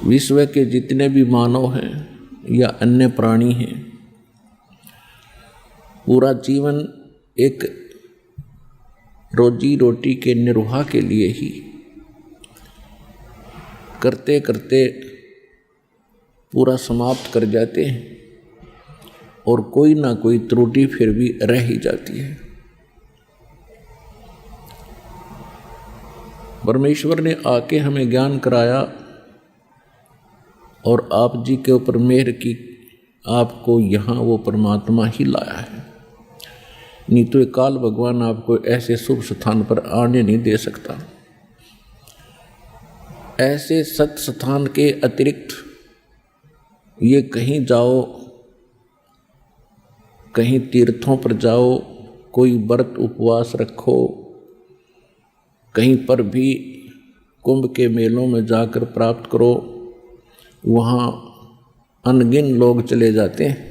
विश्व के जितने भी मानव हैं या अन्य प्राणी हैं, पूरा जीवन एक रोजी रोटी के निर्वाह के लिए ही करते करते पूरा समाप्त कर जाते हैं और कोई ना कोई त्रुटि फिर भी रह ही जाती है। परमेश्वर ने आके हमें ज्ञान कराया और आप जी के ऊपर मेहर की, आपको यहाँ वो परमात्मा ही लाया है, नहीं तो काल भगवान आपको ऐसे शुभ स्थान पर आने नहीं दे सकता। ऐसे सत स्थान के अतिरिक्त ये कहीं जाओ, कहीं तीर्थों पर जाओ, कोई व्रत उपवास रखो, कहीं पर भी कुंभ के मेलों में जाकर प्राप्त करो, वहाँ अनगिन लोग चले जाते हैं,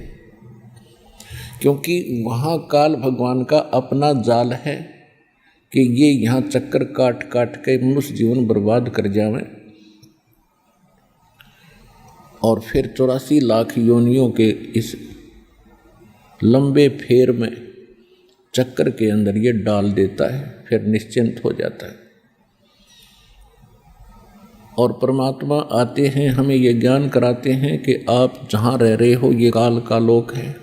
क्योंकि वहाँ काल भगवान का अपना जाल है कि ये यहाँ चक्कर काट काट के मनुष्य जीवन बर्बाद कर जावे और फिर 84 लाख योनियों के इस लंबे फेर में चक्कर के अंदर ये डाल देता है, फिर निश्चिंत हो जाता है। और परमात्मा आते हैं, हमें ये ज्ञान कराते हैं कि आप जहाँ रह रहे हो ये काल का लोक है,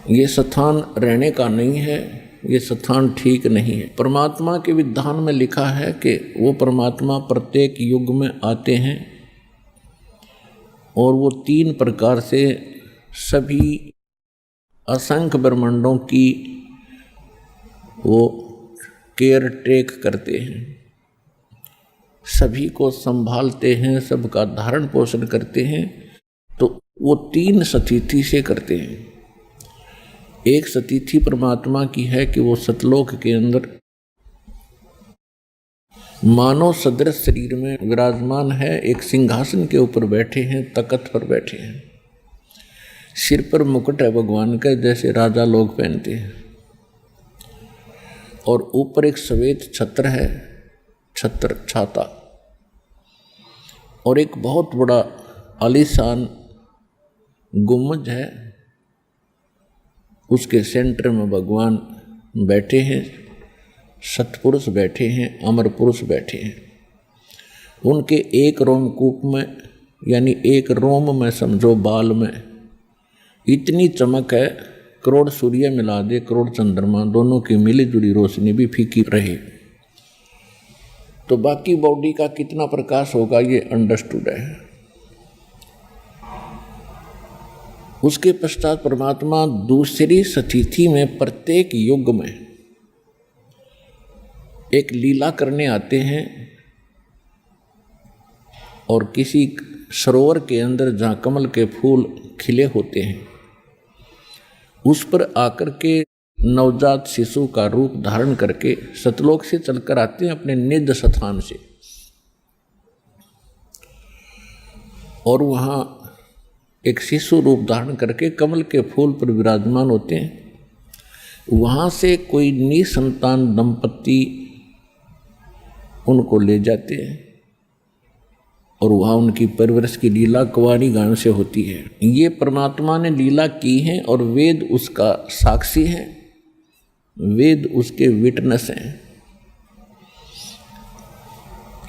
ये स्थान रहने का नहीं है, ये स्थान ठीक नहीं है। परमात्मा के विधान में लिखा है कि वो परमात्मा प्रत्येक युग में आते हैं और वो 3 प्रकार से सभी असंख्य ब्रह्मांडों की वो केयर टेक करते हैं, सभी को संभालते हैं, सबका धारण पोषण करते हैं। तो वो 3 स्थिति से करते हैं। एक स्थिति परमात्मा की है कि वो सतलोक के अंदर मानव सदृश शरीर में विराजमान है, एक सिंहासन के ऊपर बैठे हैं, तख्त पर बैठे हैं, सिर पर मुकुट है भगवान का जैसे राजा लोग पहनते हैं, और ऊपर एक श्वेत छत्र है, छत्र छाता, और एक बहुत बड़ा आलीशान गुम्बज है, उसके सेंटर में भगवान बैठे हैं, सतपुरुष बैठे हैं, अमर पुरुष बैठे हैं। उनके एक रोमकूप में यानी एक रोम में समझो बाल में इतनी चमक है, करोड़ सूर्य मिला दे, करोड़ चंद्रमा, दोनों की मिली जुली रोशनी भी फीकी रहे तो बाकी बॉडी का कितना प्रकाश होगा ये अंडरस्टूड है। उसके पश्चात परमात्मा दूसरी स्थिति में प्रत्येक युग में एक लीला करने आते हैं और किसी सरोवर के अंदर जहाँ कमल के फूल खिले होते हैं उस पर आकर के नवजात शिशु का रूप धारण करके सतलोक से चलकर आते हैं अपने निज स्थान से, और वहाँ एक शिशु रूप धारण करके कमल के फूल पर विराजमान होते हैं। वहाँ से कोई निसंतान दंपत्ति उनको ले जाते हैं और वहाँ उनकी परवरिश की लीला कुंवारी गायों से होती है। ये परमात्मा ने लीला की है और वेद उसका साक्षी है, वेद उसके विटनेस हैं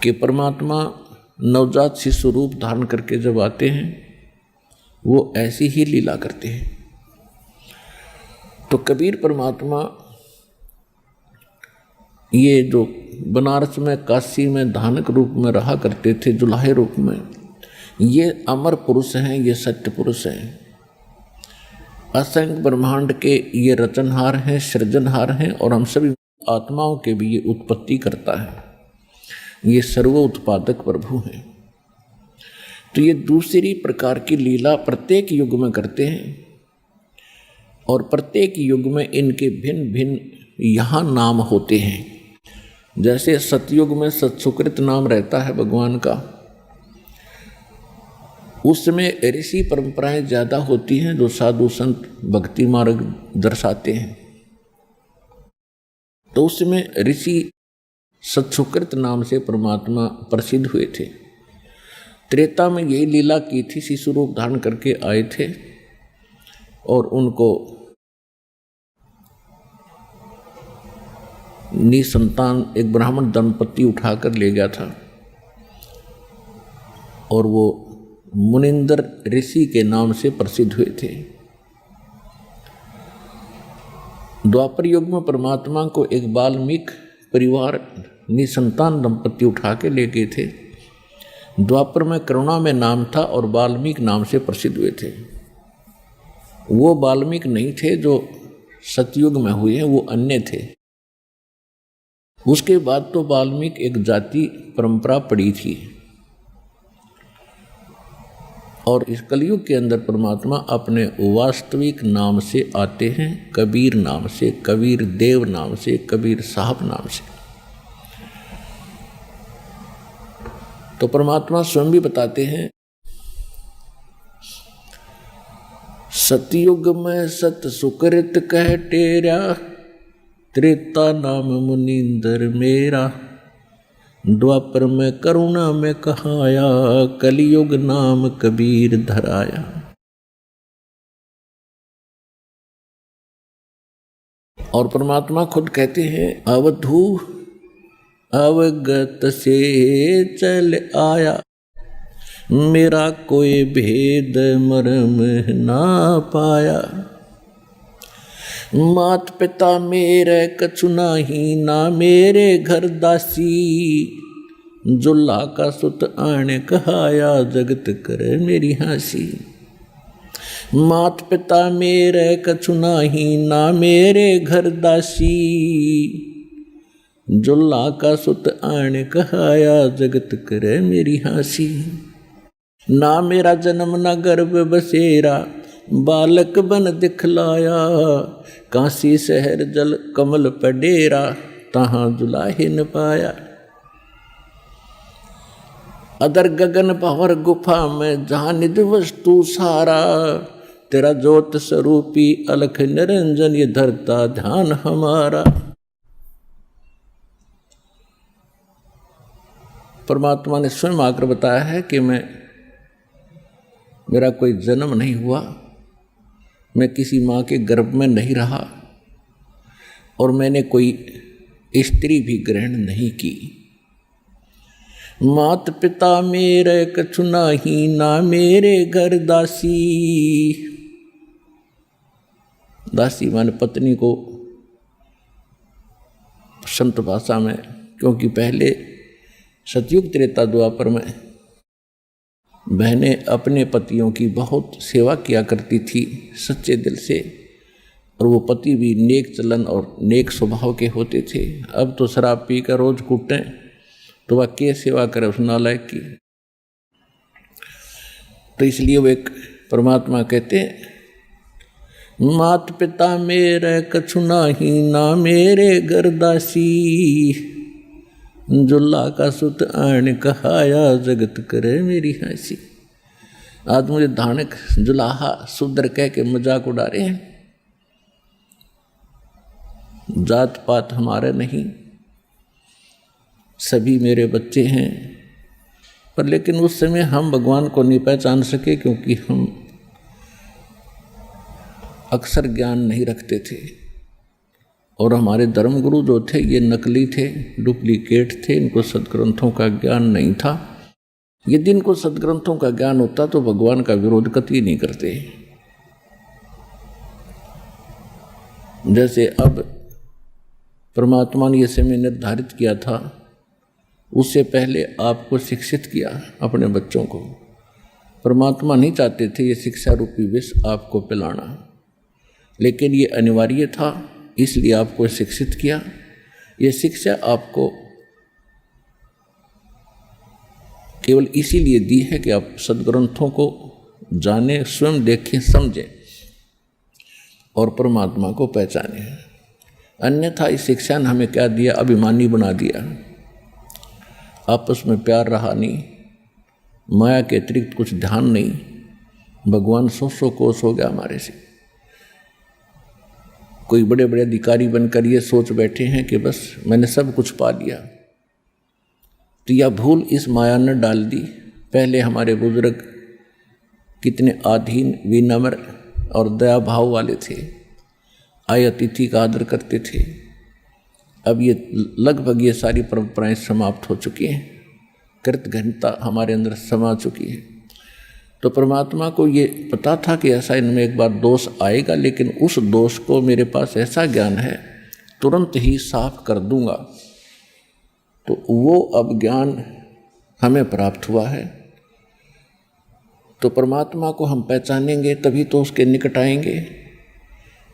कि परमात्मा नवजात शिशु रूप धारण करके जब आते हैं वो ऐसी ही लीला करते हैं। तो कबीर परमात्मा ये जो बनारस में काशी में धानक रूप में रहा करते थे, जुलाहे रूप में, ये अमर पुरुष हैं, ये सत्य पुरुष हैं, असंख्य ब्रह्मांड के ये रचनहार हैं, सृजनहार हैं, और हम सभी आत्माओं के भी ये उत्पत्ति करता है, ये सर्व उत्पादक प्रभु हैं। तो ये दूसरी प्रकार की लीला प्रत्येक युग में करते हैं और प्रत्येक युग में इनके भिन्न भिन्न यहाँ नाम होते हैं। जैसे सतयुग में सत्सुकृत नाम रहता है भगवान का, उसमें ऋषि परंपराएं ज़्यादा होती हैं जो साधु संत भक्ति मार्ग दर्शाते हैं, तो उसमें ऋषि सत्सुकृत नाम से परमात्मा प्रसिद्ध हुए थे। त्रेता में यही लीला की थी, शिशु रूप धारण करके आए थे और उनको निसंतान एक ब्राह्मण दंपति उठाकर ले गया था और वो मुनिंदर ऋषि के नाम से प्रसिद्ध हुए थे। द्वापर युग में परमात्मा को एक वाल्मीकि परिवार निसंतान दंपति उठा के ले गए थे। द्वापर में करुणा में नाम था और वाल्मीकि नाम से प्रसिद्ध हुए थे। वो वाल्मीकि नहीं थे जो सतयुग में हुए हैं, वो अन्य थे। उसके बाद तो वाल्मीकि एक जाति परंपरा पड़ी थी और इस कलयुग के अंदर परमात्मा अपने वास्तविक नाम से आते हैं, कबीर नाम से, कबीर देव नाम से, कबीर साहब नाम से। तो परमात्मा स्वयं भी बताते हैं, सतयुग में सत सुकृत कह टेरा, त्रेता नाम मुनिंदर मेरा, द्वापर में करुणा में कहाया, कलियुग नाम कबीर धराया। और परमात्मा खुद कहते हैं, अवधू अवगत से चल आया, मेरा कोई भेद मर्म ना पाया। मात पिता मेरे कछु नाही, ना मेरे घर दासी, जुल्ला का सुत आने कहाया, जगत करे मेरी हंसी। मात पिता मेरे कछु नाही, ना मेरे घर दासी, जुल्ला का सुत आने कहाया, जगत करे मेरी हंसी। ना मेरा जन्म ना गर्भ बसेरा, बालक बन दिखलाया, काशी शहर जल कमल पर डेरा, तहाँ जुलाहे न पाया। अदर गगन भंवर गुफा में जहाँ निज वस्तु सारा, तेरा ज्योत स्वरूपी अलख निरंजन ये धरता ध्यान हमारा। परमात्मा ने स्वयं आकर बताया है कि मेरा कोई जन्म नहीं हुआ, मैं किसी माँ के गर्भ में नहीं रहा और मैंने कोई स्त्री भी ग्रहण नहीं की। मात पिता मेरे कछु नाही, ना मेरे घर दासी। दासी माने पत्नी को संत भाषा में, क्योंकि पहले सतयुग त्रेता द्वापर में बहनें अपने पतियों की बहुत सेवा किया करती थी सच्चे दिल से, और वो पति भी नेक चलन और नेक स्वभाव के होते थे। अब तो शराब पी कर रोज कूटें तो वह क्या सेवा करे उस नालायक की। तो इसलिए वो एक परमात्मा कहते हैं, मात पिता मेरे कछु नाही, ना मेरे घर दासी, जुल्ला का सुत आन कहाया, जगत करे मेरी हंसी। आज मुझे धानक जुलाहा सुंदर कह के मजाक उड़ा रहे हैं। जात पात हमारे नहीं, सभी मेरे बच्चे हैं, पर लेकिन उस समय हम भगवान को नहीं पहचान सके, क्योंकि हम अक्सर ज्ञान नहीं रखते थे और हमारे धर्मगुरु जो थे ये नकली थे, डुप्लीकेट थे, इनको सदग्रंथों का ज्ञान नहीं था। यदि इनको सदग्रंथों का ज्ञान होता तो भगवान का विरोध कतई नहीं करते। जैसे अब परमात्मा ने यह समय निर्धारित किया था, उससे पहले आपको शिक्षित किया अपने बच्चों को। परमात्मा नहीं चाहते थे ये शिक्षा रूपी विष आपको पिलाना, लेकिन ये अनिवार्य था, इसलिए आपको शिक्षित किया। ये शिक्षा आपको केवल इसीलिए दी है कि आप सदग्रंथों को जानें, स्वयं देखें, समझें और परमात्मा को पहचानें। अन्यथा इस शिक्षा ने हमें क्या दिया? अभिमानी बना दिया। आपस में प्यार रहा नहीं, माया के अतिरिक्त कुछ ध्यान नहीं, भगवान सौ कोस हो गया हमारे से। कोई बड़े बड़े अधिकारी बनकर ये सोच बैठे हैं कि बस मैंने सब कुछ पा लिया। तो यह भूल इस माया ने डाल दी। पहले हमारे बुजुर्ग कितने आधीन, विनम्र और दया भाव वाले थे, आए अतिथि का आदर करते थे। अब ये लगभग ये सारी परंपराएं समाप्त हो चुकी हैं, कृतघ्नता हमारे अंदर समा चुकी है। तो परमात्मा को ये पता था कि ऐसा इनमें एक बार दोष आएगा, लेकिन उस दोष को मेरे पास ऐसा ज्ञान है तुरंत ही साफ कर दूंगा। तो वो अब ज्ञान हमें प्राप्त हुआ है। तो परमात्मा को हम पहचानेंगे तभी तो उसके निकट आएंगे।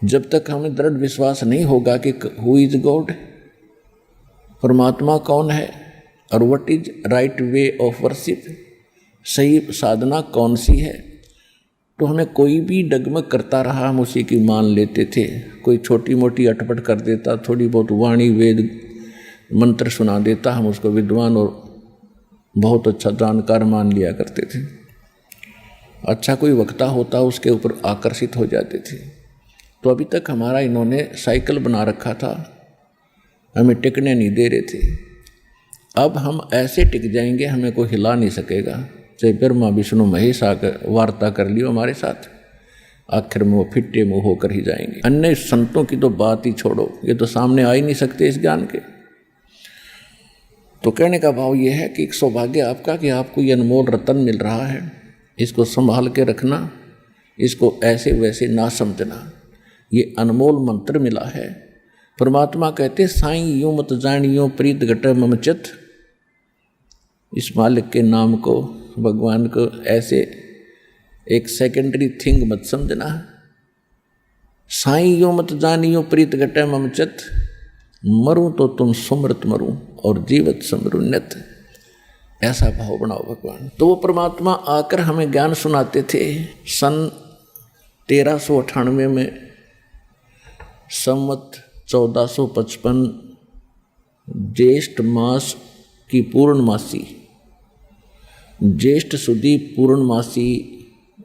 जब तक हमें दृढ़ विश्वास नहीं होगा कि हु इज गॉड, परमात्मा कौन है और what is right way of worship, सही साधना कौन सी है, तो हमें कोई भी डगमग करता रहा हम उसी की मान लेते थे। कोई छोटी मोटी अटपट कर देता, थोड़ी बहुत वाणी वेद मंत्र सुना देता, हम उसको विद्वान और बहुत अच्छा जानकार मान लिया करते थे। अच्छा कोई वक्ता होता उसके ऊपर आकर्षित हो जाते थे। तो अभी तक हमारा इन्होंने साइकिल बना रखा था, हमें टिकने नहीं दे रहे थे। अब हम ऐसे टिक जाएंगे हमें कोई हिला नहीं सकेगा, चाहे ब्रह्मा विष्णु महेश आकर वार्ता कर लियो हमारे साथ, आखिर में वो फिट्टे मुँह होकर ही जाएंगे। अन्य संतों की तो बात ही छोड़ो, ये तो सामने आ ही नहीं सकते इस ज्ञान के। तो कहने का भाव ये है कि एक सौभाग्य आपका कि आपको ये अनमोल रतन मिल रहा है, इसको संभाल के रखना, इसको ऐसे वैसे ना समझना। ये अनमोल मंत्र मिला है। परमात्मा कहते साईं यूं मत जानियो प्रीत घट मम चित, इस मालिक के नाम को, भगवान को ऐसे एक सेकेंडरी थिंग मत समझना। साईं यूं मत जानियो प्रीत घट मम चित, मरूं तो तुम सुमृत मरूं और जीवत समरुन्नत, ऐसा भाव बनाओ भगवान। तो वो परमात्मा आकर हमें ज्ञान सुनाते थे। सन 1398 में संवत 1455 ज्येष्ठ मास की पूर्णमासी, ज्येष्ठ सुदी पूर्णमासी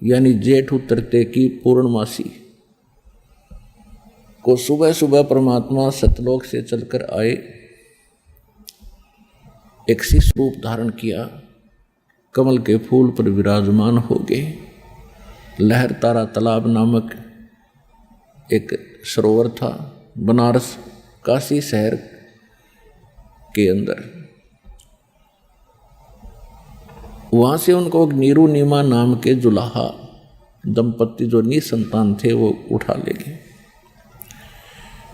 यानी जेठ उतरते की पूर्णमासी को सुबह सुबह परमात्मा सतलोक से चलकर आए, एक शिशु रूप धारण किया, कमल के फूल पर विराजमान हो गए। लहर तारा तालाब नामक एक सरोवर था बनारस काशी शहर के अंदर। वहाँ से उनको नीरू नीमा नाम के जुलाहा दंपति जो निसंतान थे वो उठा ले गए।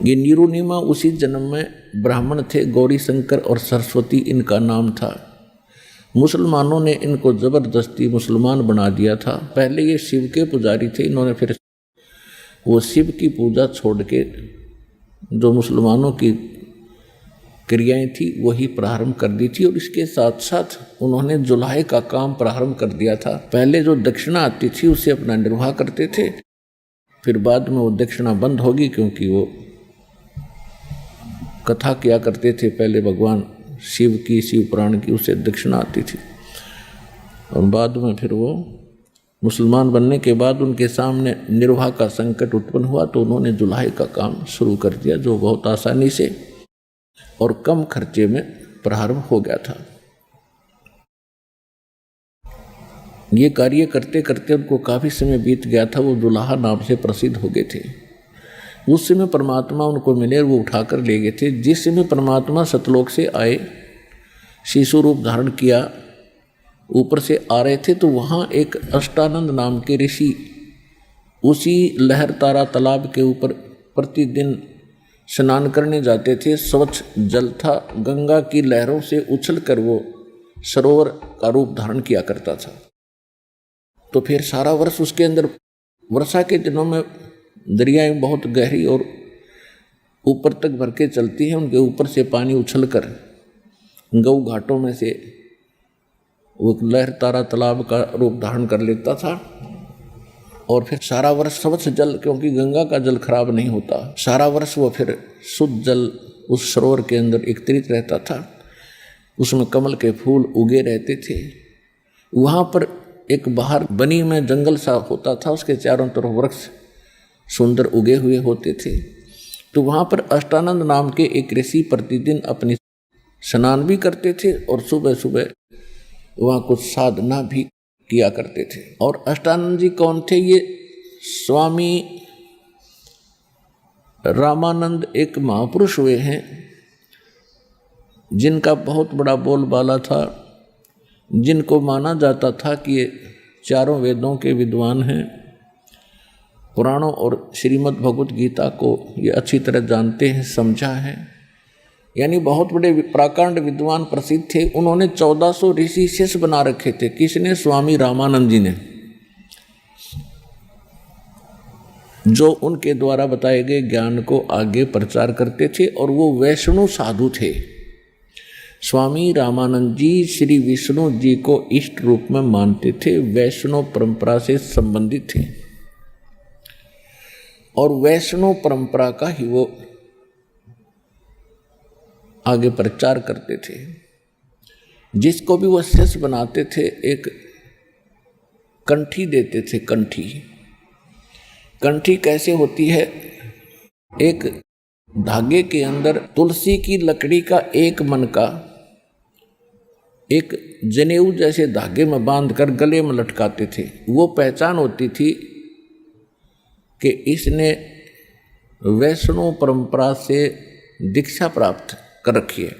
ये नीरू नीमा उसी जन्म में ब्राह्मण थे, गौरी शंकर और सरस्वती इनका नाम था। मुसलमानों ने इनको ज़बरदस्ती मुसलमान बना दिया था। पहले ये शिव के पुजारी थे, इन्होंने फिर वो शिव की पूजा छोड़ के जो मुसलमानों की क्रियाएं थी वही प्रारंभ कर दी थी, और इसके साथ साथ उन्होंने जुलाहे का काम प्रारंभ कर दिया था। पहले जो दक्षिणा आती थी उससे अपना निर्वाह करते थे, फिर बाद में वो दक्षिणा बंद होगी, क्योंकि वो कथा किया करते थे पहले भगवान शिव की, शिव पुराण की, उससे दक्षिणा आती थी। और बाद में फिर वो मुसलमान बनने के बाद उनके सामने निर्वाह का संकट उत्पन्न हुआ, तो उन्होंने जुलाहे का काम शुरू कर दिया, जो बहुत आसानी से और कम खर्चे में प्रारंभ हो गया था। ये कार्य करते करते उनको काफ़ी समय बीत गया था, वो जुलाहा नाम से प्रसिद्ध हो गए थे। उस समय परमात्मा उनको मिले और वो उठाकर ले गए थे। जिस समय परमात्मा सतलोक से आए, शिशु रूप धारण किया, ऊपर से आ रहे थे, तो वहाँ एक अष्टानंद नाम के ऋषि उसी लहर तारा तालाब के ऊपर प्रतिदिन स्नान करने जाते थे। स्वच्छ जल था, गंगा की लहरों से उछलकर वो सरोवर का रूप धारण किया करता था। तो फिर सारा वर्ष उसके अंदर, वर्षा के दिनों में दरियाएं बहुत गहरी और ऊपर तक भर के चलती हैं, उनके ऊपर से पानी उछलकर गऊ घाटों में से वो लहर तारा तालाब का रूप धारण कर लेता था। और फिर सारा वर्ष स्वच्छ जल, क्योंकि गंगा का जल खराब नहीं होता, सारा वर्ष वो फिर शुद्ध जल उस सरोवर के अंदर एकत्रित रहता था। उसमें कमल के फूल उगे रहते थे। वहाँ पर एक बाहर बनी में जंगल सा होता था, उसके चारों तरफ वृक्ष सुंदर उगे हुए होते थे। तो वहाँ पर अष्टानंद नाम के एक ऋषि प्रतिदिन अपनी स्नान भी करते थे और सुबह सुबह वहाँ कुछ साधना भी किया करते थे। और अष्टानंद जी कौन थे? ये स्वामी रामानंद एक महापुरुष हुए हैं जिनका बहुत बड़ा बोलबाला था, जिनको माना जाता था कि ये चारों वेदों के विद्वान हैं, पुराणों और श्रीमद् भगवत गीता को ये अच्छी तरह जानते हैं, समझा है, यानी बहुत बड़े प्राकांड विद्वान प्रसिद्ध थे। उन्होंने 1400 ऋषि शिष्य बना रखे थे। किसने? स्वामी रामानंद जी ने, जो उनके द्वारा बताए गए ज्ञान को आगे प्रचार करते थे। और वो वैष्णव साधु थे। स्वामी रामानंद जी श्री विष्णु जी को इष्ट रूप में मानते थे, वैष्णव परंपरा से संबंधित थे और वैष्णव परंपरा का ही वो आगे प्रचार करते थे। जिसको भी वो शिष्य बनाते थे एक कंठी देते थे। कंठी कैसे होती है? एक धागे के अंदर तुलसी की लकड़ी का एक मन का एक जनेऊ जैसे धागे में बांधकर गले में लटकाते थे। वो पहचान होती थी कि इसने वैष्णव परंपरा से दीक्षा प्राप्त कर रखी है।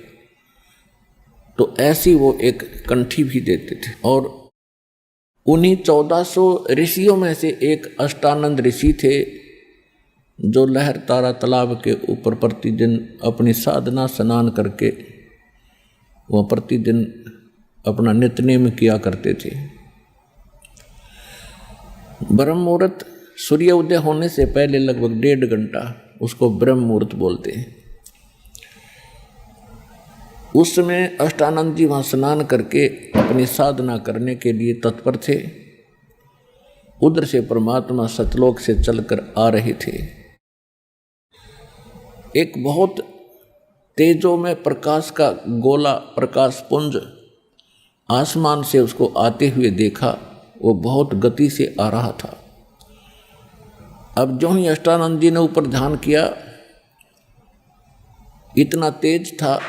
तो ऐसी वो एक कंठी भी देते थे। और उन्हीं 1400 ऋषियों में से एक अष्टानंद ऋषि थे जो लहर तारा तालाब के ऊपर प्रतिदिन अपनी साधना स्नान करके वह प्रतिदिन अपना नित्यनेम किया करते थे। ब्रह्म मुहूर्त सूर्य उदय होने से पहले लगभग 1.5 घंटा उसको ब्रह्म मुहूर्त बोलते हैं। उस समय अष्टानंद जी वहाँ स्नान करके अपनी साधना करने के लिए तत्पर थे। उधर से परमात्मा सतलोक से चलकर आ रहे थे। एक बहुत तेजों में प्रकाश का गोला, प्रकाश पुंज आसमान से उसको आते हुए देखा। वो बहुत गति से आ रहा था। अब जो ही अष्टानंद जी ने ऊपर ध्यान किया, इतना तेज था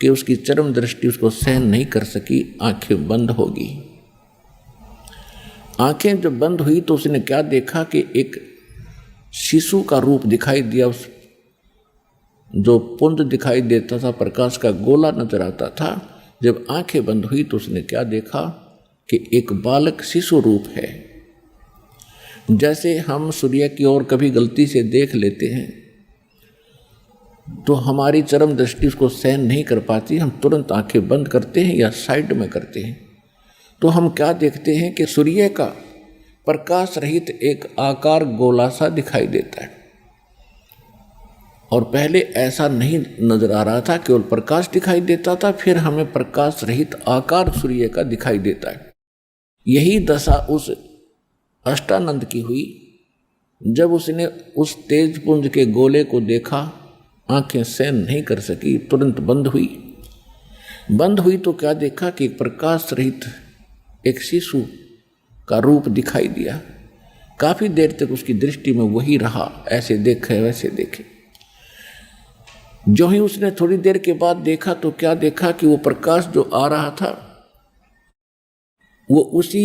कि उसकी चरम दृष्टि उसको सहन नहीं कर सकी, आंखें बंद होगी। आंखें जब बंद हुई तो उसने क्या देखा कि एक शिशु का रूप दिखाई दिया। उस जो पुंज दिखाई देता था, प्रकाश का गोला नजर आता था। जब आंखें बंद हुई तो उसने क्या देखा कि एक बालक शिशु रूप है। जैसे हम सूर्य की ओर कभी गलती से देख लेते हैं तो हमारी चरम दृष्टि उसको सहन नहीं कर पाती, हम तुरंत आंखें बंद करते हैं या साइड में करते हैं। तो हम क्या देखते हैं कि सूर्य का प्रकाश रहित एक आकार गोला सा दिखाई देता है। और पहले ऐसा नहीं नजर आ रहा था, केवल प्रकाश दिखाई देता था, फिर हमें प्रकाश रहित आकार सूर्य का दिखाई देता है। यही दशा उस अष्टानंद की हुई। जब उसने उस तेज पुंज के गोले को देखा, आंखें सहन नहीं कर सकी, तुरंत बंद हुई तो क्या देखा कि प्रकाश रहित एक शिशु का रूप दिखाई दिया। काफी देर तक उसकी दृष्टि में वही रहा, ऐसे देखे वैसे देखे। जो ही उसने थोड़ी देर के बाद देखा तो क्या देखा कि वो प्रकाश जो आ रहा था वो उसी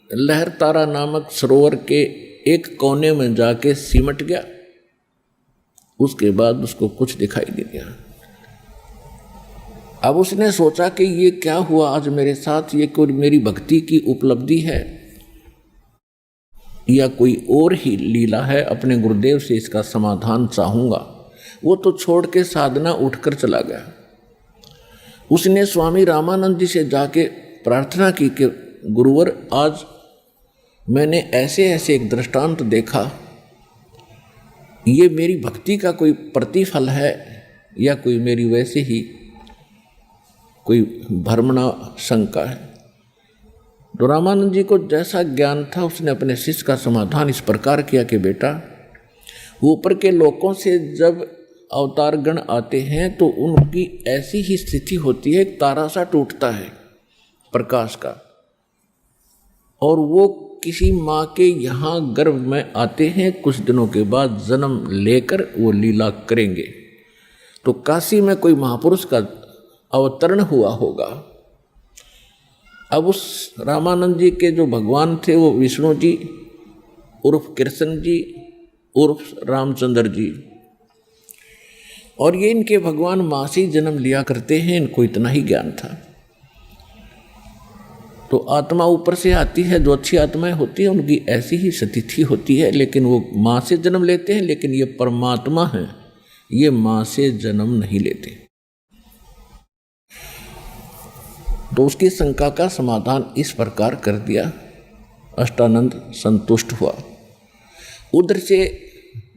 लहर तारा नामक सरोवर के एक कोने में जाके सिमट गया। उसके बाद उसको कुछ दिखाई नहीं दिया। अब उसने सोचा कि ये क्या हुआ आज मेरे साथ, ये कोई मेरी भक्ति की उपलब्धि है या कोई और ही लीला है। अपने गुरुदेव से इसका समाधान चाहूंगा। वो तो छोड़ के साधना उठकर चला गया। उसने स्वामी रामानंद जी से जाके प्रार्थना की कि गुरुवर, आज मैंने ऐसे ऐसे एक दृष्टांत देखा, ये मेरी भक्ति का कोई प्रतिफल है या कोई मेरी वैसे ही कोई भ्रमणा शंका है। तो रामानंद जी को जैसा ज्ञान था उसने अपने शिष्य का समाधान इस प्रकार किया कि बेटा, ऊपर के लोकों से जब अवतारगण आते हैं तो उनकी ऐसी ही स्थिति होती है, तारा सा टूटता है प्रकाश का, और वो किसी माँ के यहाँ गर्भ में आते हैं, कुछ दिनों के बाद जन्म लेकर वो लीला करेंगे। तो काशी में कोई महापुरुष का अवतरण हुआ होगा अब उस रामानंद जी के जो भगवान थे वो विष्णु जी उर्फ कृष्ण जी उर्फ रामचंद्र जी, और ये इनके भगवान माँ से जन्म लिया करते हैं, इनको इतना ही ज्ञान था। तो आत्मा ऊपर से आती है, जो अच्छी आत्माएं होती है उनकी ऐसी ही स्थिति होती है, लेकिन वो माँ से जन्म लेते हैं, लेकिन ये परमात्मा है, ये माँ से जन्म नहीं लेते। तो उसकी शंका का समाधान इस प्रकार कर दिया, अष्टानंद संतुष्ट हुआ। उधर से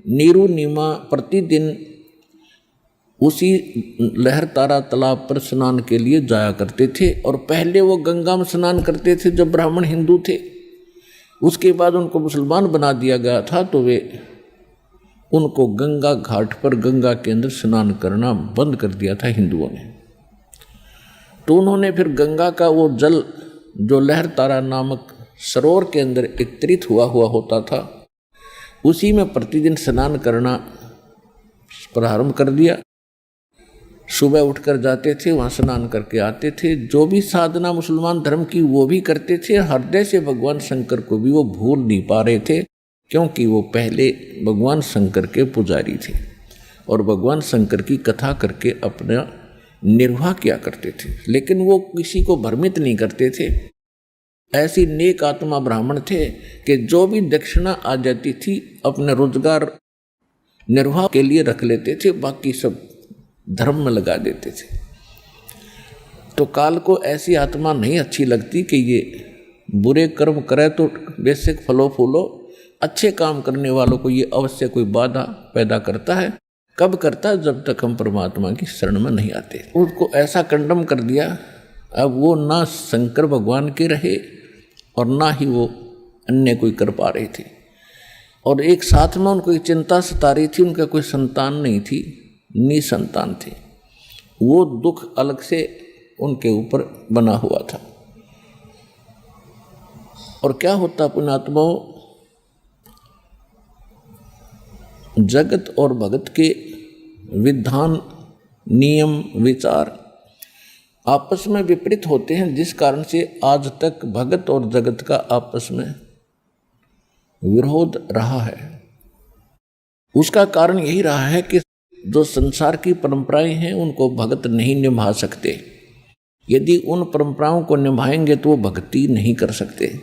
नीरू नीमा प्रतिदिन उसी लहर तारा तालाब पर स्नान के लिए जाया करते थे, और पहले वो गंगा में स्नान करते थे जब ब्राह्मण हिंदू थे। उसके बाद उनको मुसलमान बना दिया गया था, तो वे उनको गंगा घाट पर गंगा के अंदर स्नान करना बंद कर दिया था हिंदुओं ने। तो उन्होंने फिर गंगा का वो जल जो लहर तारा नामक सरोवर के अंदर एकत्रित हुआ होता था, उसी में प्रतिदिन स्नान करना प्रारंभ कर दिया। सुबह उठकर जाते थे, वहाँ स्नान करके आते थे। जो भी साधना मुसलमान धर्म की वो भी करते थे। हृदय से भगवान शंकर को भी वो भूल नहीं पा रहे थे, क्योंकि वो पहले भगवान शंकर के पुजारी थे और भगवान शंकर की कथा करके अपना निर्वाह किया करते थे। लेकिन वो किसी को भ्रमित नहीं करते थे। ऐसी नेक आत्मा ब्राह्मण थे कि जो भी दक्षिणा आ जाती थी अपने रोजगार निर्वाह के लिए रख लेते थे, बाकी सब धर्म में लगा देते थे। तो काल को ऐसी आत्मा नहीं अच्छी लगती कि ये बुरे कर्म करे तो बेशक फलो फूलो, अच्छे काम करने वालों को ये अवश्य कोई बाधा पैदा करता है। कब करता है? जब तक हम परमात्मा की शरण में नहीं आते। उसको ऐसा कंडम कर दिया। अब वो ना शंकर भगवान के रहे और ना ही वो अन्य कोई कर पा रहे थे। और एक साथ में उनको एक चिंता सता रही थी, उनका कोई संतान नहीं थी, निसंतान थे। वो दुख अलग से उनके ऊपर बना हुआ था। और क्या होता पुण्यात्माओं, जगत और भगत के विधान नियम विचार आपस में विपरीत होते हैं, जिस कारण से आज तक भगत और जगत का आपस में विरोध रहा है। उसका कारण यही रहा है कि जो संसार की परंपराएं हैं उनको भगत नहीं निभा सकते। यदि उन परंपराओं को निभाएंगे तो वो भक्ति नहीं कर सकते।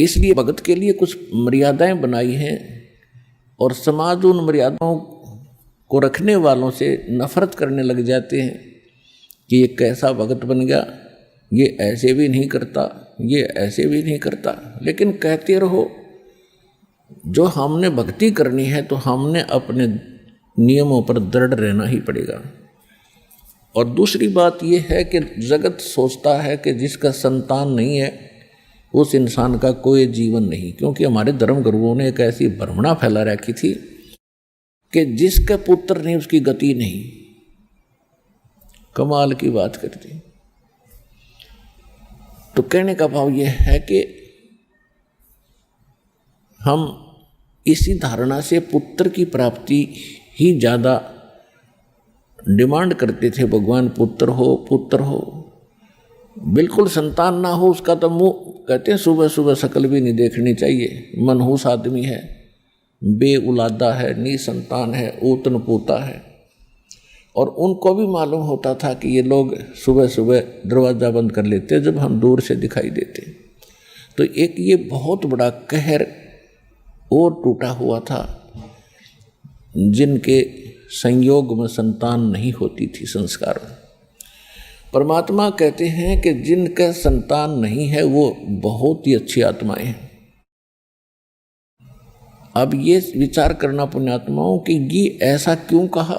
इसलिए भगत के लिए कुछ मर्यादाएं बनाई हैं और समाज उन मर्यादाओं को रखने वालों से नफरत करने लग जाते हैं कि ये कैसा भगत बन गया, ये ऐसे भी नहीं करता, ये ऐसे भी नहीं करता। लेकिन कहते रहो, जो हमने भक्ति करनी है तो हमने अपने नियमों पर दृढ़ रहना ही पड़ेगा। और दूसरी बात यह है कि जगत सोचता है कि जिसका संतान नहीं है उस इंसान का कोई जीवन नहीं, क्योंकि हमारे धर्म गुरुओं ने एक ऐसी भ्रमणा फैला रखी थी कि जिसका पुत्र नहीं उसकी गति नहीं। कमाल की बात करती। तो कहने का भाव यह है कि हम इसी धारणा से पुत्र की प्राप्ति ही ज़्यादा डिमांड करते थे। भगवान पुत्र हो, पुत्र हो। बिल्कुल संतान ना हो उसका तो मुँह कहते हैं सुबह सुबह शक्ल भी नहीं देखनी चाहिए। मनहूस आदमी है, बेउलादा है, निसंतान है, ऊतन पोता है। और उनको भी मालूम होता था कि ये लोग सुबह सुबह दरवाज़ा बंद कर लेते जब हम दूर से दिखाई देते। तो एक ये बहुत बड़ा कहर और टूटा हुआ था, जिनके संयोग में संतान नहीं होती थी संस्कार। परमात्मा कहते हैं कि जिनका संतान नहीं है वो बहुत ही अच्छी आत्माएं हैं। अब ये विचार करना पुण्यात्माओं कि ये ऐसा क्यों कहा,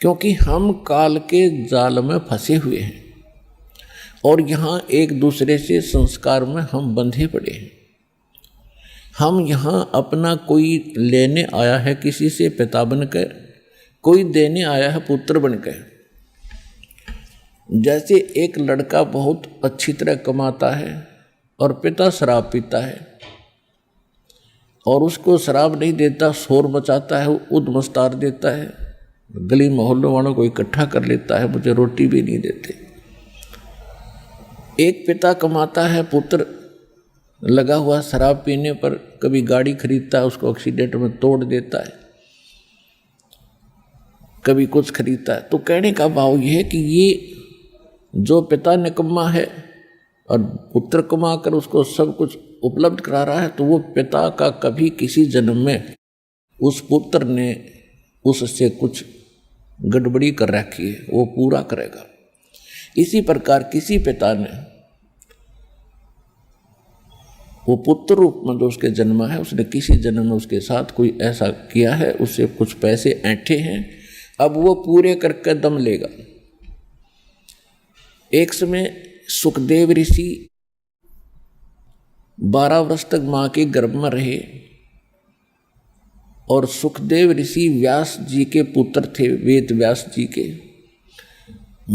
क्योंकि हम काल के जाल में फंसे हुए हैं और यहाँ एक दूसरे से संस्कार में हम बंधे पड़े हैं। हम यहाँ अपना कोई लेने आया है किसी से पिता बनकर, कोई देने आया है पुत्र बनकर। जैसे एक लड़का बहुत अच्छी तरह कमाता है और पिता शराब पीता है और उसको शराब नहीं देता, शोर मचाता है, उद मस्तार देता है, गली मोहल्लों वालों को इकट्ठा कर लेता है, मुझे रोटी भी नहीं देते। एक पिता कमाता है, पुत्र लगा हुआ शराब पीने पर, कभी गाड़ी खरीदता है उसको एक्सीडेंट में तोड़ देता है, कभी कुछ खरीदता है। तो कहने का भाव यह है कि ये जो पिता निकम्मा है और पुत्र कमा कर उसको सब कुछ उपलब्ध करा रहा है, तो वो पिता का कभी किसी जन्म में उस पुत्र ने उससे कुछ गड़बड़ी कर रखी है, वो पूरा करेगा। इसी प्रकार किसी पिता ने वो पुत्र रूप में जो उसके जन्मा है, उसने किसी जन्म में उसके साथ कोई ऐसा किया है, उससे कुछ पैसे ऐंठे हैं, अब वो पूरे करके दम लेगा। एक समय सुखदेव ऋषि 12 वर्ष तक मां के गर्भ में रहे और सुखदेव ऋषि व्यास जी के पुत्र थे, वेद व्यास जी के।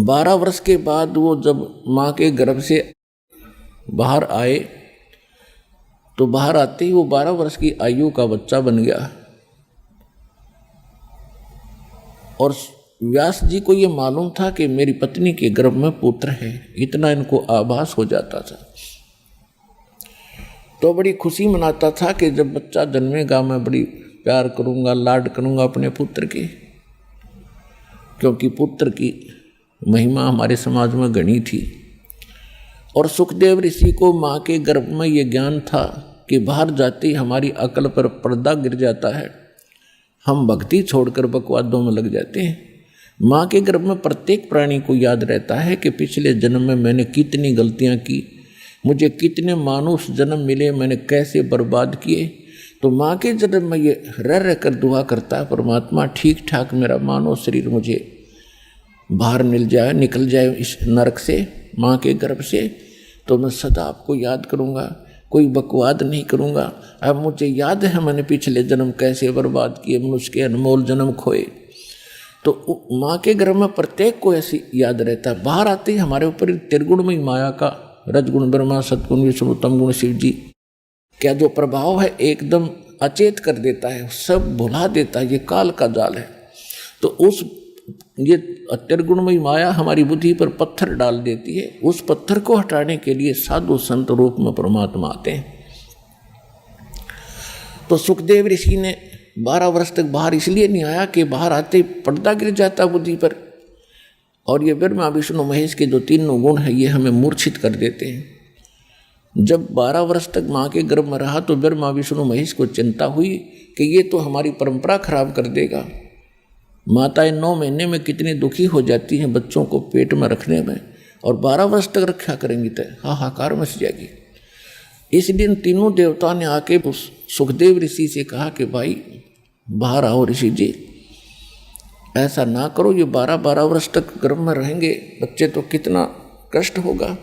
12 वर्ष के बाद वो जब मां के गर्भ से बाहर आए तो बाहर आते ही वो 12 वर्ष की आयु का बच्चा बन गया। और व्यास जी को ये मालूम था कि मेरी पत्नी के गर्भ में पुत्र है, इतना इनको आभास हो जाता था। तो बड़ी खुशी मनाता था कि जब बच्चा जन्मेगा मैं बड़ी प्यार करूंगा, लाड करूंगा अपने पुत्र की, क्योंकि पुत्र की महिमा हमारे समाज में घनी थी। और सुखदेव ऋषि को माँ के गर्भ में ये ज्ञान था कि बाहर जाते ही हमारी अकल पर पर्दा गिर जाता है, हम भक्ति छोड़कर बकवादों में लग जाते हैं। माँ के गर्भ में प्रत्येक प्राणी को याद रहता है कि पिछले जन्म में मैंने कितनी गलतियाँ की, मुझे कितने मानुष जन्म मिले, मैंने कैसे बर्बाद किए। तो माँ के जन्म में ये रह कर दुआ करता है, परमात्मा ठीक ठाक मेरा मानव शरीर मुझे बाहर निकल जाए इस नरक से, माँ के गर्भ से, तो मैं सदा आपको याद करूँगा, कोई बकवाद नहीं करूँगा। अब मुझे याद है मैंने पिछले जन्म कैसे बर्बाद किए, मनुष्य के अनमोल जन्म खोए। तो माँ के गर्भ में प्रत्येक को ऐसी याद रहता है। बाहर आते ही हमारे ऊपर त्रिगुणमयी माया का, रजगुण ब्रह्मा, सतगुण विष्णु, तम गुण शिव जी, क्या जो प्रभाव है एकदम अचेत कर देता है, सब भुला देता है, ये काल का जाल है। तो उस ये त्रिगुणमयी माया हमारी बुद्धि पर पत्थर डाल देती है। उस पत्थर को हटाने के लिए साधु संत रूप में परमात्मा आते हैं। तो सुखदेव ऋषि ने 12 वर्ष तक बाहर इसलिए नहीं आया कि बाहर आते पर्दा गिर जाता बुद्धि पर, और ये ब्रह्मा विष्णु महेश के जो तीनों गुण हैं ये हमें मूर्छित कर देते हैं। जब 12 वर्ष तक माँ के गर्भ में रहा तो ब्रह्मा विष्णु महेश को चिंता हुई कि ये तो हमारी परंपरा खराब कर देगा। माताएं 9 महीने में कितनी दुखी हो जाती हैं बच्चों को पेट में रखने में, और 12 वर्ष तक रखा करेंगी तो हाहाकार मच जाएगी। इस दिन तीनों देवताओं ने आके सुखदेव ऋषि से कहा कि भाई बाहर आओ ऋषि जी, ऐसा ना करो, ये 12-12 वर्ष तक गर्भ में रहेंगे बच्चे तो कितना कष्ट होगा।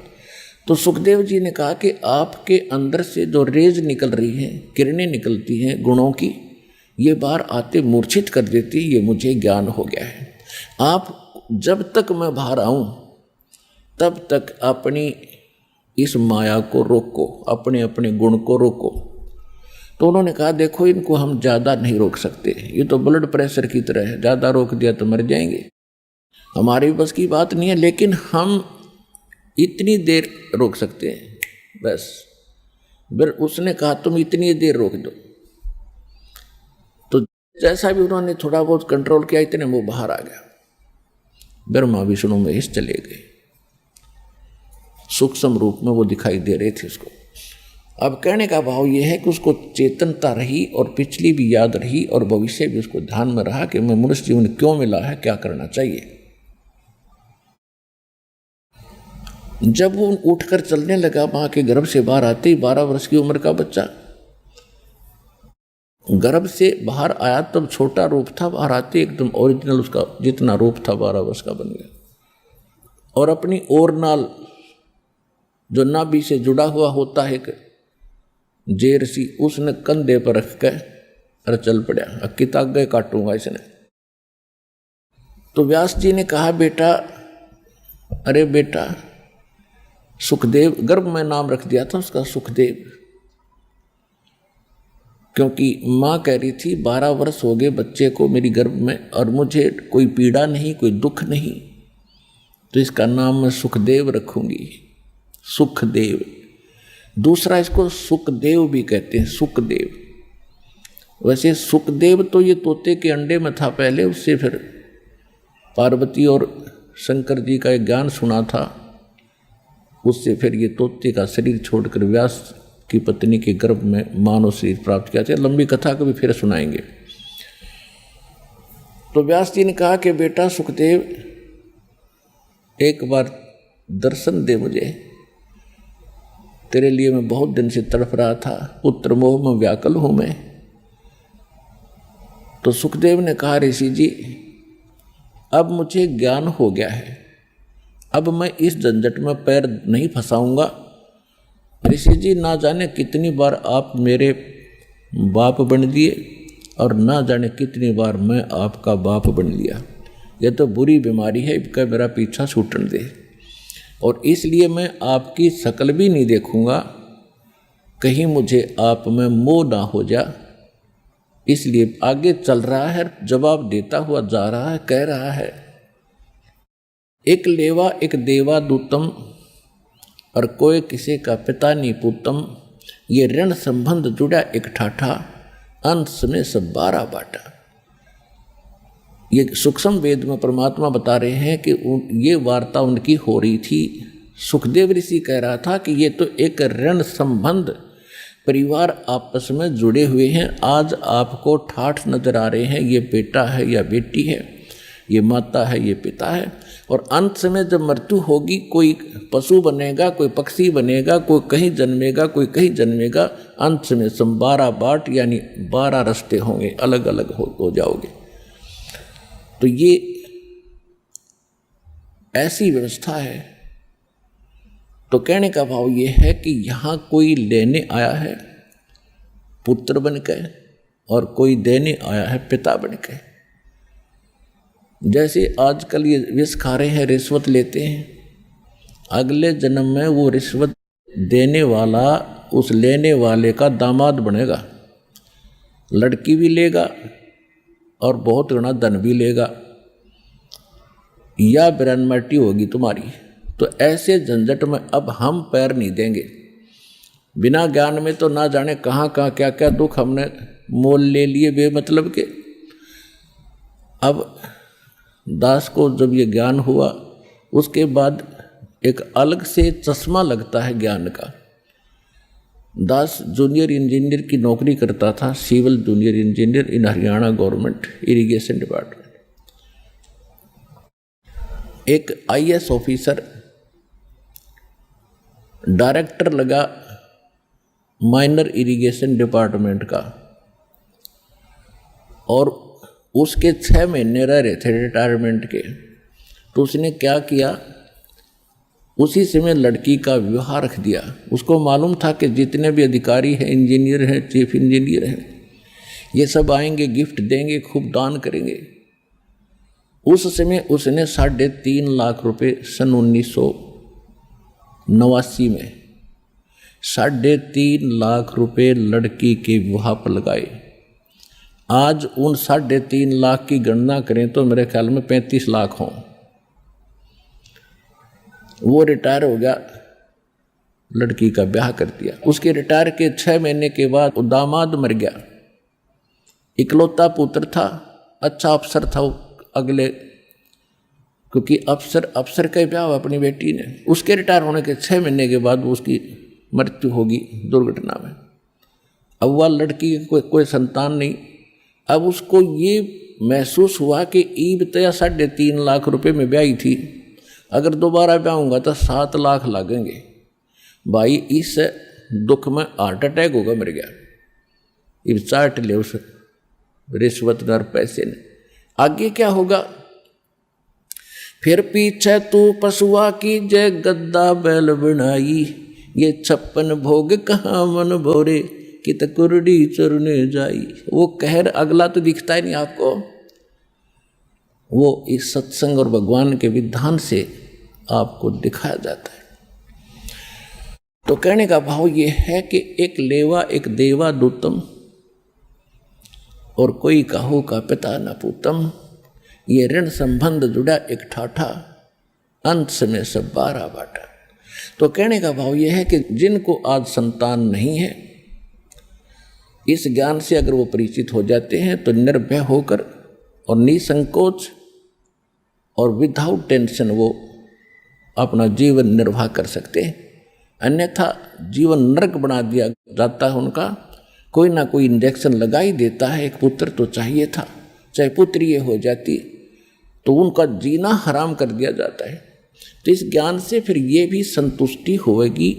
तो सुखदेव जी ने कहा कि आपके अंदर से जो रेज निकल रही है, किरणें निकलती हैं गुणों की, ये बाहर आते मूर्छित कर देती, ये मुझे ज्ञान हो गया है। आप जब तक मैं बाहर आऊं तब तक अपनी इस माया को रोको, अपने अपने गुण को रोको। तो उन्होंने कहा देखो इनको हम ज़्यादा नहीं रोक सकते, ये तो ब्लड प्रेशर की तरह है, ज़्यादा रोक दिया तो मर जाएंगे, हमारी बस की बात नहीं है, लेकिन हम इतनी देर रोक सकते हैं बस। फिर उसने कहा तुम इतनी देर रोक दो। तो जैसा भी उन्होंने थोड़ा बहुत कंट्रोल किया, इतने वो बाहर आ गया। ब्रह्मा विष्णु महेश चले गए, सूक्ष्म रूप में वो दिखाई दे रहे थे उसको। अब कहने का भाव ये है कि उसको चेतनता रही और पिछली भी याद रही और भविष्य भी उसको ध्यान में रहा कि मैं मनुष्य जीवन क्यों मिला है, क्या करना चाहिए। जब वो उठकर चलने लगा, मां के गर्भ से बाहर आते ही 12 वर्ष की उम्र का बच्चा गर्भ से बाहर आया, तब छोटा रूप था, बाहर आते एकदम ओरिजिनल उसका जितना रूप था 12 वर्ष का बन गया। और अपनी ओरनाल जो नाभि से जुड़ा हुआ होता है जेर सी, उसने कंधे पर रख के अरे चल पड़ा, अक्की तागे काटूंगा इसने। तो व्यास जी ने कहा बेटा, अरे बेटा सुखदेव, गर्भ में नाम रख दिया था उसका सुखदेव। क्योंकि माँ कह रही थी 12 वर्ष हो गए बच्चे को मेरी गर्भ में और मुझे कोई पीड़ा नहीं, कोई दुख नहीं, तो इसका नाम मैं सुखदेव रखूंगी। सुखदेव। दूसरा इसको सुखदेव भी कहते हैं, सुखदेव। वैसे सुखदेव तो ये तोते के अंडे में था पहले, उससे फिर पार्वती और शंकर जी का एक ज्ञान सुना था, उससे फिर ये तोते का शरीर छोड़कर व्यास की पत्नी के गर्भ में मानव शरीर प्राप्त किया। लंबी कथा कभी फिर सुनाएंगे। तो व्यास जी ने कहा कि बेटा सुखदेव, एक बार दर्शन दे मुझे, तेरे लिए मैं बहुत दिन से तड़प रहा था, पुत्र मोह में व्याकुल हूं मैं। तो सुखदेव ने कहा ऋषि जी, अब मुझे ज्ञान हो गया है, अब मैं इस झंझट में पैर नहीं फंसाऊंगा। ऋषि जी, ना जाने कितनी बार आप मेरे बाप बन दिए और ना जाने कितनी बार मैं आपका बाप बन लिया। यह तो बुरी बीमारी है, इसका मेरा पीछा छूटने दे, और इसलिए मैं आपकी शक्ल भी नहीं देखूंगा, कहीं मुझे आप में मोह ना हो जा। इसलिए आगे चल रहा है, जवाब देता हुआ जा रहा है, कह रहा है, एक लेवा एक देवा दूतम और कोई किसी का पिता नहीं पूतम, ये ऋण संबंध जुड़ा एक ठाठा, अंश में सब 12 बाटा। ये सूक्ष्म वेद में परमात्मा बता रहे हैं कि ये वार्ता उनकी हो रही थी। सुखदेव ऋषि कह रहा था कि ये तो एक ऋण संबंध, परिवार आपस में जुड़े हुए हैं। आज आपको ठाठ नजर आ रहे हैं, ये बेटा है या बेटी है, ये माता है, ये पिता है, और अंत में जब मृत्यु होगी, कोई पशु बनेगा, कोई पक्षी बनेगा, कोई कहीं जन्मेगा, कोई कहीं जन्मेगा, अंत में सब 12 बाट यानी 12 रास्ते होंगे, अलग अलग हो जाओगे। तो ये ऐसी व्यवस्था है। तो कहने का भाव ये है कि यहाँ कोई लेने आया है पुत्र बन के और कोई देने आया है पिता बन के। जैसे आजकल ये विष खा रहे हैं, रिश्वत लेते हैं, अगले जन्म में वो रिश्वत देने वाला उस लेने वाले का दामाद बनेगा, लड़की भी लेगा और बहुत घना धन भी लेगा, या ब्रह्मटी होगी तुम्हारी। तो ऐसे झंझट में अब हम पैर नहीं देंगे। बिना ज्ञान में तो ना जाने कहाँ कहाँ क्या क्या दुख हमने मोल ले लिए बेमतलब के। अब दास को जब ये ज्ञान हुआ, उसके बाद एक अलग से चश्मा लगता है ज्ञान का। दास जूनियर इंजीनियर की नौकरी करता था, civil junior engineer in Haryana government irrigation department. एक IAS ऑफिसर डायरेक्टर लगा माइनर इरिगेशन डिपार्टमेंट का, और उसके 6 महीने रह रहे थे रिटायरमेंट के। तो उसने क्या किया, उसी समय लड़की का विवाह रख दिया। उसको मालूम था कि जितने भी अधिकारी हैं, इंजीनियर हैं, चीफ इंजीनियर हैं, ये सब आएंगे, गिफ्ट देंगे, खूब दान करेंगे। उस समय उसने 3.5 लाख रुपए सन 1989 में 3.5 लाख रुपए लड़की के विवाह पर लगाए। आज उन 3.5 लाख की गणना करें तो मेरे ख्याल में 35 लाख हों। वो रिटायर हो गया, लड़की का ब्याह कर दिया। उसके रिटायर के 6 महीने के बाद वो दामाद मर गया। इकलौता पुत्र था, अच्छा अफसर था वो अगले, क्योंकि अफसर का ब्याह हुआ अपनी बेटी ने। उसके रिटायर होने के 6 महीने के बाद उसकी मृत्यु होगी दुर्घटना में। अब वह लड़की कोई संतान नहीं। अब उसको ये महसूस हुआ कि ईब तया 3.5 लाख रुपए में ब्याही थी, अगर दोबारा ब्याहूंगा तो 7 लाख लगेंगे। भाई इस दुख में हार्ट अटैक होगा, मर गया। ये चाट ले उस रिश्वतदार पैसे ने। आगे क्या होगा, फिर पीछे तू पशुआ की जय गद्दा बैल बनाई, ये 56 भोग कहाँ मन भोरे कित कुरडी चरने जाई। वो कहर अगला तो दिखता ही नहीं आपको, वो इस सत्संग और भगवान के विधान से आपको दिखाया जाता है। तो कहने का भाव ये है कि एक लेवा एक देवा दूतम, और कोई काहू का पिता न पूतम, ये ऋण संबंध जुड़ा एक ठाठा, अंत में सब 12 बाटा। तो कहने का भाव यह है कि जिनको आज संतान नहीं है, इस ज्ञान से अगर वो परिचित हो जाते हैं तो निर्भय होकर और निसंकोच और विदाउट टेंशन वो अपना जीवन निर्वाह कर सकते हैं। अन्यथा जीवन नरक बना दिया जाता है उनका। कोई ना कोई इंजेक्शन लगा ही देता है। एक पुत्र तो चाहिए था, चाहे पुत्री ये हो जाती तो उनका जीना हराम कर दिया जाता है। तो इस ज्ञान से फिर ये भी संतुष्टि होगी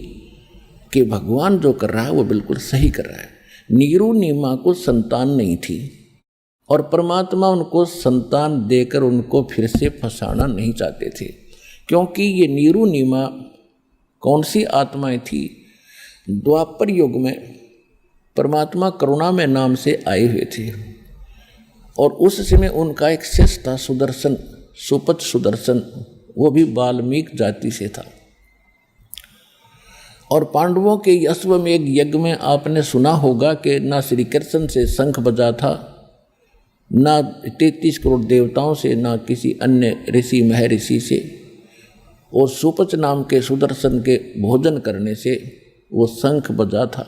कि भगवान जो कर रहा है वो बिल्कुल सही कर रहा है। नीरू नीमा को संतान नहीं थी और परमात्मा उनको संतान देकर उनको फिर से फंसाना नहीं चाहते थे, क्योंकि ये नीरू नीमा कौन सी आत्माएं थी? द्वापर युग में परमात्मा करुणा में नाम से आए हुए थे और उस समय उनका एक शिष्य था सुदर्शन, सुपत सुदर्शन, वो भी वाल्मीकि जाति से था। और पांडवों के अश्वमेध यज्ञ में आपने सुना होगा कि ना श्री कृष्ण से शंख बजा था, ना 33 करोड़ देवताओं से, ना किसी अन्य ऋषि महर्षि से, और सुपच नाम के सुदर्शन के भोजन करने से वो शंख बजा था।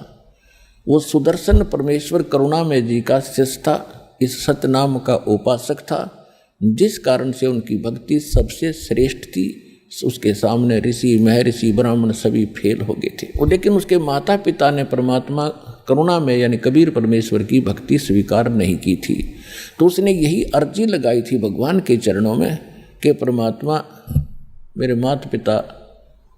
वो सुदर्शन परमेश्वर करुणामय जी का शिष्य था, इस सतनाम का उपासक था, जिस कारण से उनकी भक्ति सबसे श्रेष्ठ थी। उसके सामने ऋषि महर्षि ब्राह्मण सभी फेल हो गए थे। और लेकिन उसके माता पिता ने परमात्मा करुणा में यानी कबीर परमेश्वर की भक्ति स्वीकार नहीं की थी। तो उसने यही अर्जी लगाई थी भगवान के चरणों में कि परमात्मा मेरे माता पिता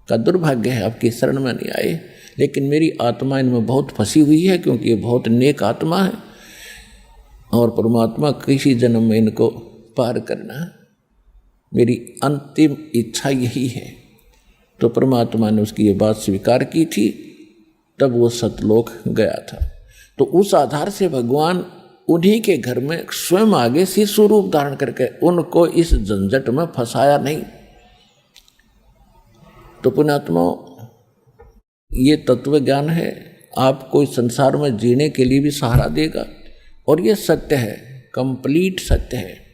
का दुर्भाग्य है आपकी शरण में नहीं आए, लेकिन मेरी आत्मा इनमें बहुत फंसी हुई है क्योंकि ये बहुत नेक आत्मा है और परमात्मा किसी जन्म में इनको पार करना है, मेरी अंतिम इच्छा यही है। तो परमात्मा ने उसकी ये बात स्वीकार की थी, तब वो सतलोक गया था। तो उस आधार से भगवान उन्हीं के घर में स्वयं आगे शिशु रूप धारण करके उनको इस झंझट में फंसाया नहीं। तो पुण्यात्माओं, ये तत्व ज्ञान है, आपको इस संसार में जीने के लिए भी सहारा देगा और ये सत्य है, कंप्लीट सत्य है।